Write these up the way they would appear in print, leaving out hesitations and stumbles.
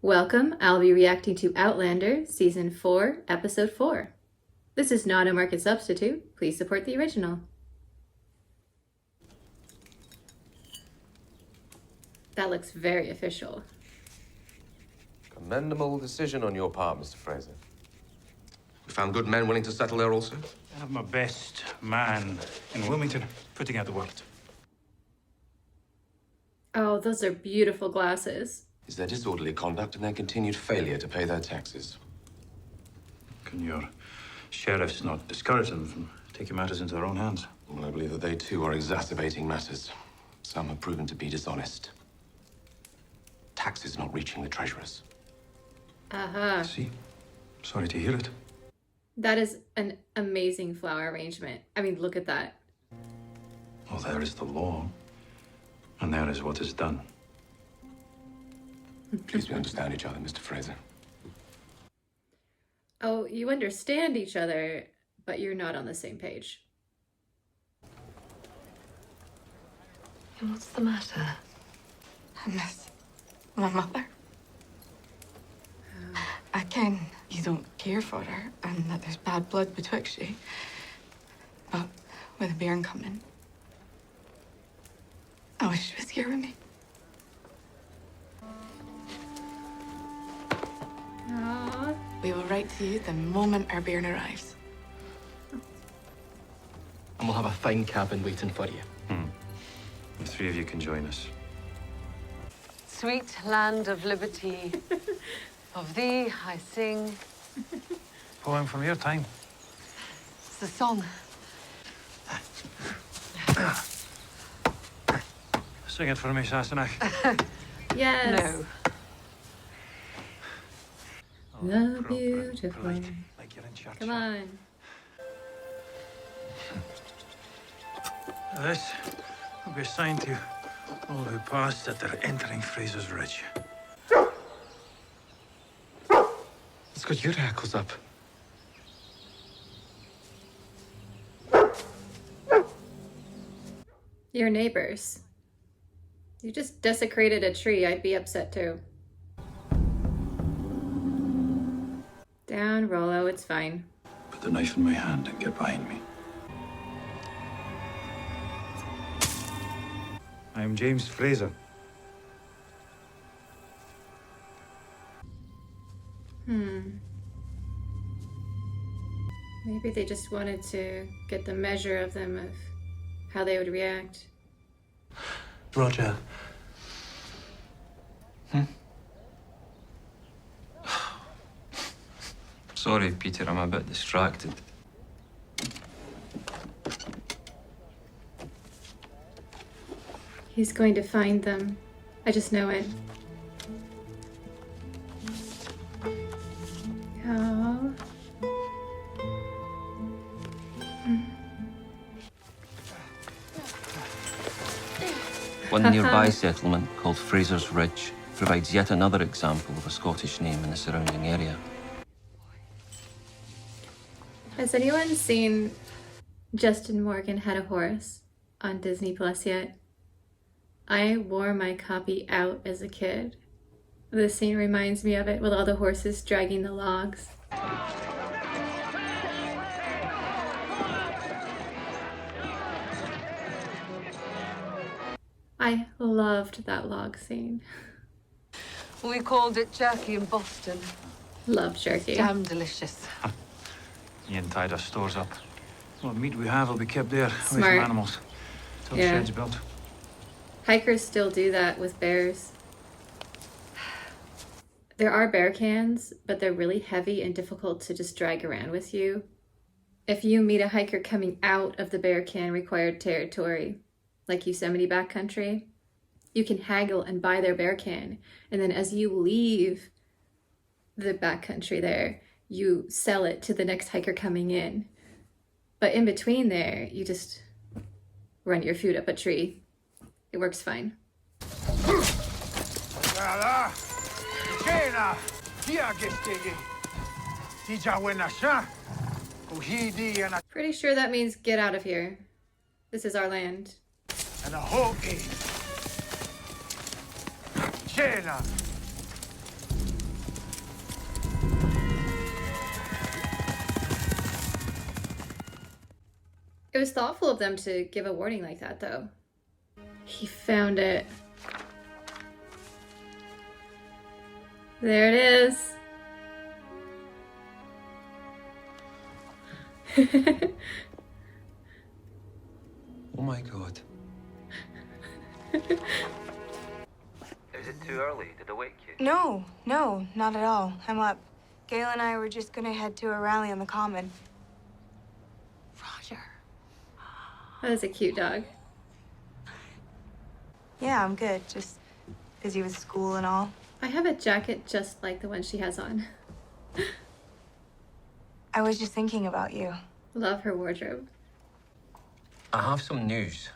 Welcome, I'll be reacting to Outlander, Season 4, Episode 4. This is not a market substitute. Please support the original. That looks very official. Commendable decision on your part, Mr. Fraser. We found good men willing to settle there also? I have my best man in Wilmington putting out the word. Oh, those are beautiful glasses. Is their disorderly conduct and their continued failure to pay their taxes? Can your sheriffs not discourage them from taking matters into their own hands? Well, I believe that they too are exacerbating matters. Some have proven to be dishonest. Taxes not reaching the treasurers. Aha. See? Sorry to hear it. That is an amazing flower arrangement. I mean, look at that. Well, there is the law, and there is what is done. Please, we understand each other, Mr. Fraser. Oh, you understand each other, but you're not on the same page. What's the matter? I miss my mother. I ken you don't care for her and that there's bad blood betwixt you. But with a bairn coming, I wish she was here with me. Aww. We will write to you the moment our bairn arrives. And we'll have a fine cabin waiting for you. The three of you can join us. Sweet land of liberty, of thee I sing. Poem from your time. It's the song. Sing it for me, Sassenach. Yes. No. The beautiful. Like you're in church. Come on. This will be a sign to all who pass that they're entering Fraser's Ridge. It's got your hackles up. Your neighbors. You just desecrated a tree. I'd be upset too. Down, Rollo. It's fine. Put the knife in my hand and get behind me. I'm James Fraser. Maybe they just wanted to get the measure of them of how they would react. Roger. Sorry, Peter, I'm a bit distracted. He's going to find them. I just know it. Oh. One nearby settlement called Fraser's Ridge provides yet another example of a Scottish name in the surrounding area. Has anyone seen Justin Morgan Had a Horse on Disney Plus yet? I wore my copy out as a kid. This scene reminds me of it with all the horses dragging the logs. I loved that log scene. We called it jerky in Boston. Love jerky. Damn delicious. Ian tied our stores up. What meat we have will be kept there, away Smart. from animals. Till the Yeah. shed's built. Hikers still do that with bears. There are bear cans, but they're really heavy and difficult to just drag around with you. If you meet a hiker coming out of the bear can required territory, like Yosemite backcountry, you can haggle and buy their bear can. And then as you leave the backcountry there, you sell it to the next hiker coming in. But in between there, you just run your food up a tree. It works fine. Pretty sure that means get out of here. This is our land. was thoughtful of them to give a warning like that, though. He found it. There it is. Oh my god. Is it too early? Did I wake you? No, not at all. I'm up. Gail and I were just gonna head to a rally on the common. Roger. That is a cute dog. Yeah, I'm good. Just busy with school and all. I have a jacket just like the one she has on. I was just thinking about you. Love her wardrobe. I have some news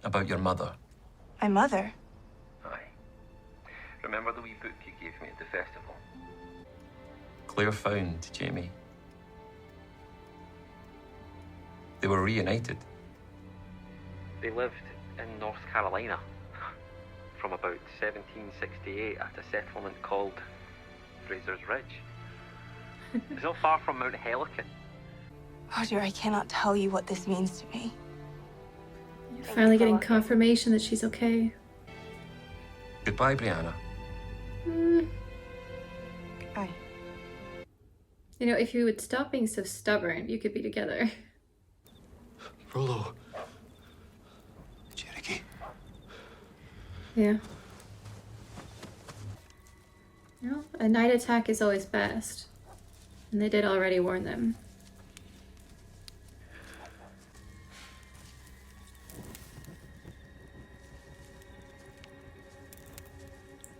about your mother. My mother? Aye. Remember the wee book you gave me at the festival? Claire found Jamie. They were reunited. They lived in North Carolina from about 1768 at a settlement called Fraser's Ridge. It's not far from Mount Helicon. Roger, I cannot tell you what this means to me. You're finally getting confirmation that she's okay. Goodbye, Brianna. Goodbye. You know, if you would stop being so stubborn, you could be together. Rollo. Cherokee. Yeah. Well, a night attack is always best. And they did already warn them.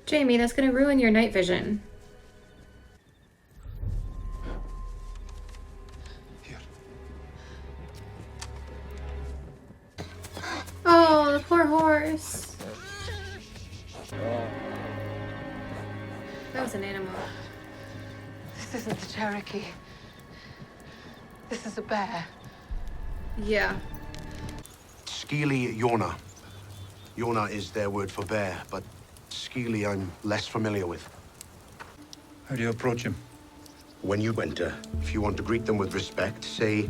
Jamie, that's gonna ruin your night vision. Here. Oh, the poor horse. That was an animal. This isn't the Cherokee. This is a bear. Yeah. Skeely Yona. Yona is their word for bear, but Skeely I'm less familiar with. How do you approach him? When you enter, if you want to greet them with respect, say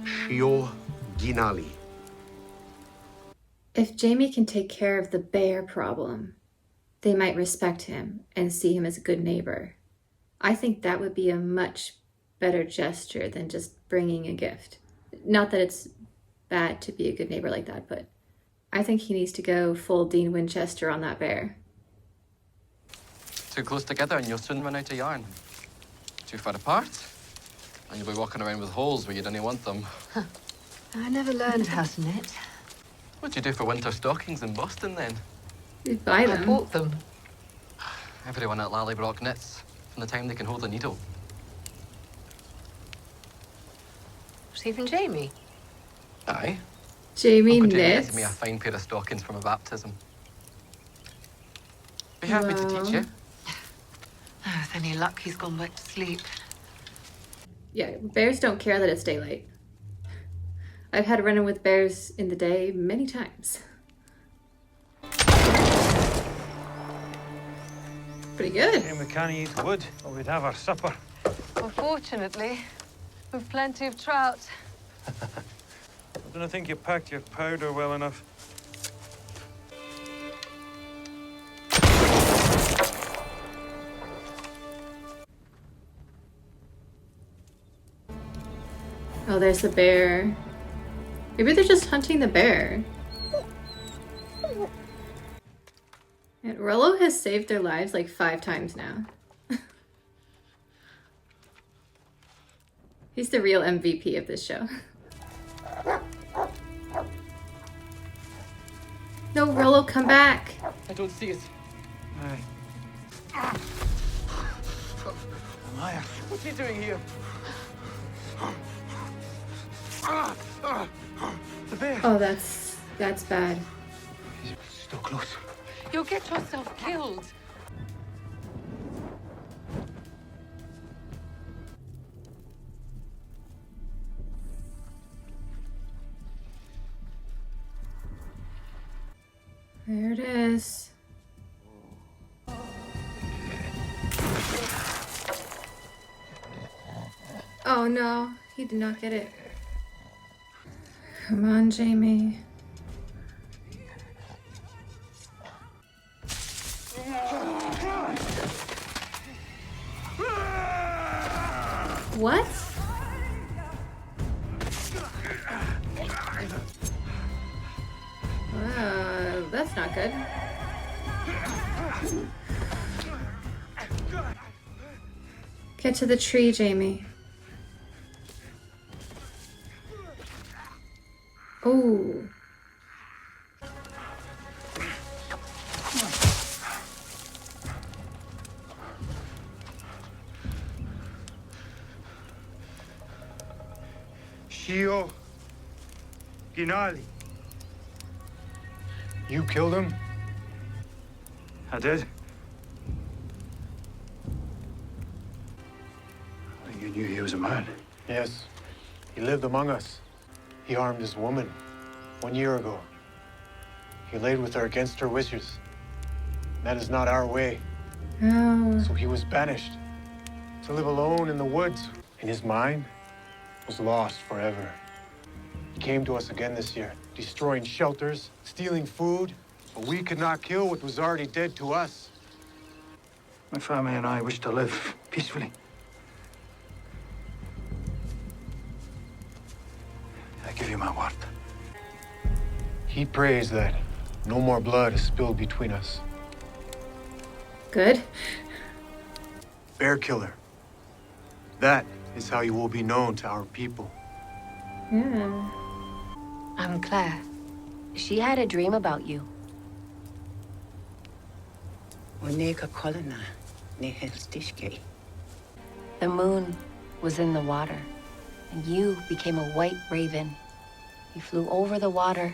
Shio Ginali. If Jamie can take care of the bear problem, they might respect him and see him as a good neighbor. I think that would be a much better gesture than just bringing a gift. Not that it's bad to be a good neighbor like that, but I think he needs to go full Dean Winchester on that bear. Too close together and you'll soon run out of yarn. Too far apart, and you'll be walking around with holes where you didn't want them. I never learned how to knit. What'd you do for winter stockings in Boston, then? You'd buy I them. bought them. Everyone at Lallybrock knits from the time they can hold a needle. Was even Jamie? Aye. Jamie Uncle Jamie knits. knitted me a fine pair of stockings from a baptism. Be happy to teach you. Oh, with any luck, he's gone back to sleep. Yeah, bears don't care that it's daylight. I've had a run-in with bears in the day many times. Pretty good. Shame we can't eat wood, or we'd have our supper. Well, fortunately, we've plenty of trout. I don't think you packed your powder well enough. Oh, there's the bear. Maybe they're just hunting the bear. And Rollo has saved their lives like 5 times now. He's the real MVP of this show. No, Rollo, come back. I don't see it. Aye. Liar. What's he doing here? The bear. Oh, that's bad. He's still close. You'll get yourself killed. There it is. Oh no, he did not get it. Come on, Jamie. What? That's not good. Get to the tree, Jamie. Oh. Shio Ginali. You killed him? I did. You knew he was a man. Yes. He lived among us. He harmed his woman 1 year ago. He laid with her against her wishes. That is not our way. Oh. So he was banished to live alone in the woods. And his mind was lost forever. He came to us again this year, destroying shelters, stealing food. But we could not kill what was already dead to us. My family and I wish to live peacefully. I give you my word. He prays that no more blood is spilled between us. Good. Bear killer. That is how you will be known to our people. Yeah. I'm Claire. She had a dream about you. The moon was in the water, and you became a white raven. You flew over the water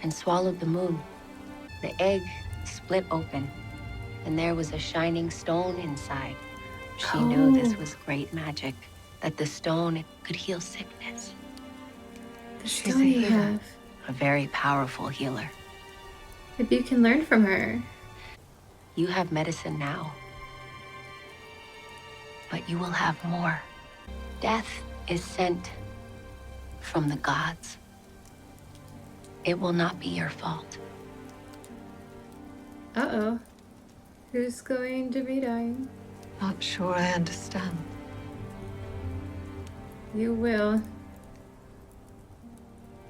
and swallowed the moon. The egg split open, and there was a shining stone inside. She knew this was great magic, that the stone could heal sickness. The She's stone a you healer. have. A very powerful healer. Maybe you can learn from her. You have medicine now, but you will have more. Death is sent from the gods. It will not be your fault. Uh-oh. Who's going to be dying? Not sure I understand. You will.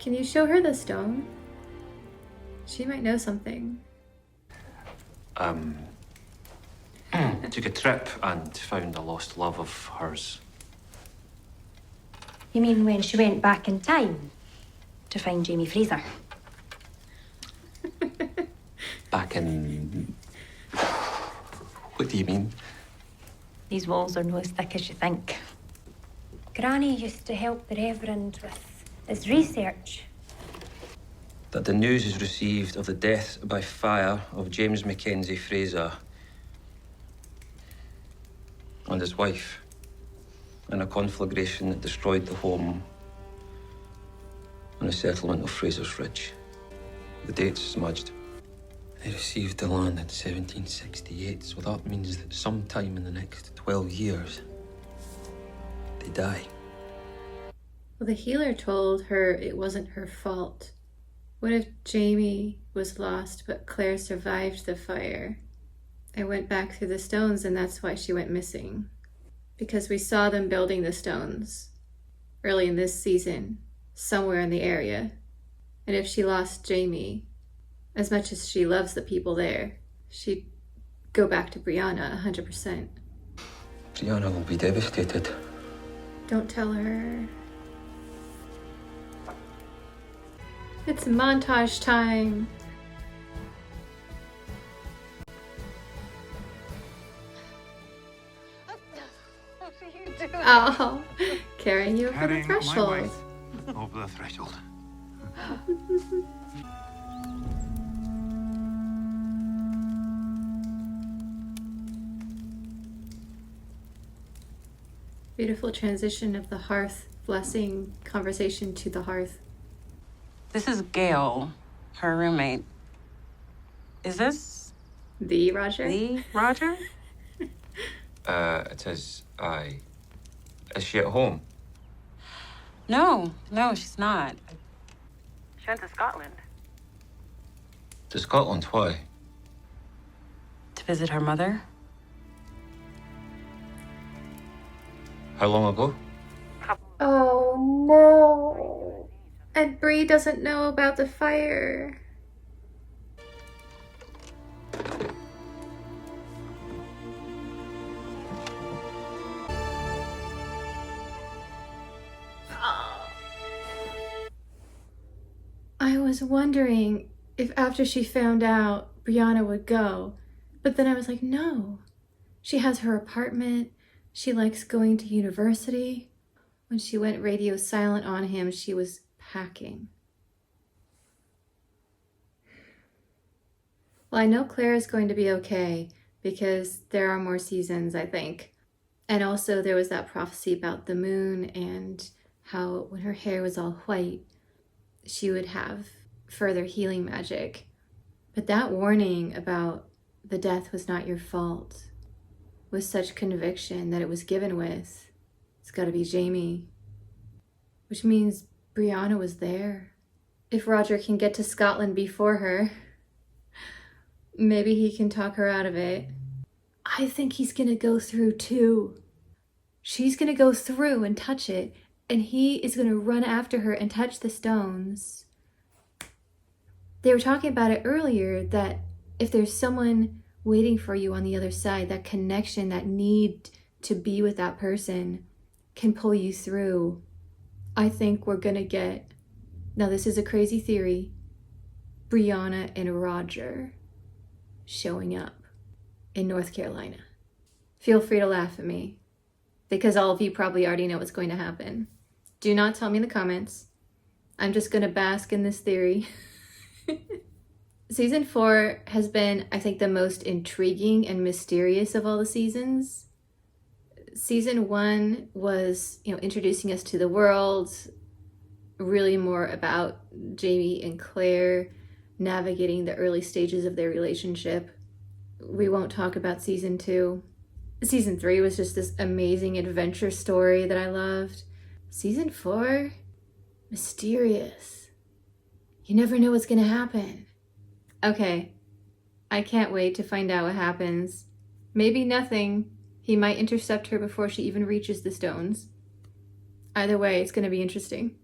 Can you show her the stone? She might know something. Took a trip and found a lost love of hers. You mean when she went back in time to find Jamie Fraser? Back in... What do you mean? These walls are no as thick as you think. Granny used to help the Reverend with his research. That the news is received of the death by fire of James Mackenzie Fraser and his wife in a conflagration that destroyed the home and the settlement of Fraser's Ridge. The date's smudged. They received the land in 1768, so that means that sometime in the next 12 years, they die. Well, the healer told her it wasn't her fault. What if Jamie was lost, but Claire survived the fire? I went back through the stones, and that's why she went missing. Because we saw them building the stones early in this season, somewhere in the area. And if she lost Jamie, as much as she loves the people there, she'd go back to Brianna 100%. Brianna will be devastated. Don't tell her. It's montage time. Oh, carrying you over the Carrying my threshold. wife over the threshold. Beautiful transition of the hearth blessing conversation to the hearth. This is Gail, her roommate. Is this The Roger? the Roger? It is, aye. Is she at home? No, she's not. She went to Scotland. To Scotland, why? To visit her mother. How long ago? Oh no. And Bree doesn't know about the fire. I was wondering if after she found out, Brianna would go. But then I was like, no. She has her apartment. She likes going to university. When she went radio silent on him, she was packing. Well, I know Claire is going to be okay because there are more seasons, I think. And also there was that prophecy about the moon and how when her hair was all white, she would have further healing magic. But that warning about the death was not your fault with such conviction that it was given with, it's gotta be Jamie. Which means Brianna was there. If Roger can get to Scotland before her, maybe he can talk her out of it. I think he's gonna go through too. She's gonna go through and touch it, and he is gonna run after her and touch the stones. They were talking about it earlier, that if there's someone waiting for you on the other side, that connection, that need to be with that person can pull you through. I think we're gonna get, now this is a crazy theory, Brianna and Roger showing up in North Carolina. Feel free to laugh at me, because all of you probably already know what's going to happen. Do not tell me in the comments. I'm just gonna bask in this theory. Season 4 has been, I think, the most intriguing and mysterious of all the seasons. Season 1 was, introducing us to the world, really more about Jamie and Claire navigating the early stages of their relationship. We won't talk about season 2. Season 3 was just this amazing adventure story that I loved. Season 4, mysterious. You never know what's gonna happen. Okay, I can't wait to find out what happens. Maybe nothing. He might intercept her before she even reaches the stones. Either way, it's gonna be interesting.